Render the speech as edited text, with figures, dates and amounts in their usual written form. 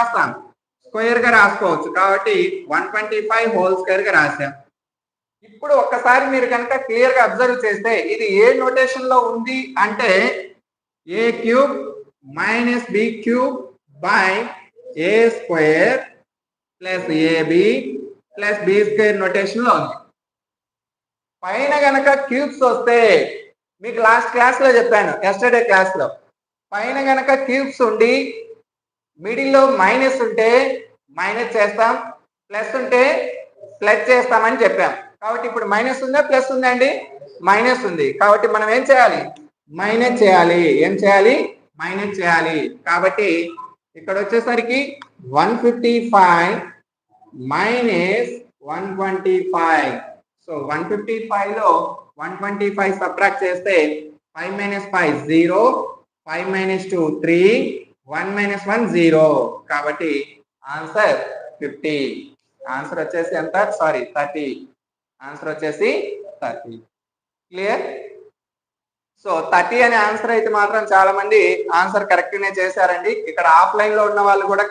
రాస్తాం, స్క్వేర్ గా రాసుకోవచ్చు. కాబట్టి 125 హోల్ స్క్వేర్ గా రాసాం. ఇప్పుడు ఒక్కసారి మీరు కనుక క్లియర్ గా అబ్జర్వ్ చేస్తే ఇది ఏ నోటేషన్ లో ఉంది అంటే A cube minus B cube by A square plus AB plus B square notation లో ఉంది. పైన గనక క్యూబ్స్ వస్తే మీకు లాస్ట్ క్లాస్ లో చెప్పాను, ఎస్టర్డే క్లాస్ లో, పైన గనక క్యూబ్స్ ఉండి మిడిల్లో మైనస్ ఉంటే మైనస్ చేస్తాం, ప్లస్ ఉంటే ప్లస్ చేస్తామని చెప్పాం. కాబట్టి ఇప్పుడు మైనస్ ఉందా ప్లస్ ఉందా అండి? మైనస్ ఉంది. కాబట్టి మనం ఏం చేయాలి? మైనస్ చేయాలి. ఏం చేయాలి? మైనస్ చేయాలి. కాబట్టి ఇక్కడ వచ్చేసరికి 155 మైనస్ 125. సో 155 లో 125 సబ్ట్రాక్ట్ చేస్తే 5 మైనస్ 5 0, 5 మైనస్ 2 3, 1 మైనస్ 1 0. కాబట్టి ఆన్సర్ 50. ఆన్సర్ వచ్చేసి ఎంత? సారీ 30. ఆన్సర్ వచ్చేసి 30. క్లియర్? సో 30 అనే ఆన్సర్ అయితే మాత్రం చాలా మంది ఆన్సర్ కరెక్ట్ నే చేశారండి. ఇక్కడ ఆఫ్లైన్ లో ఉన్న వాళ్ళు కూడా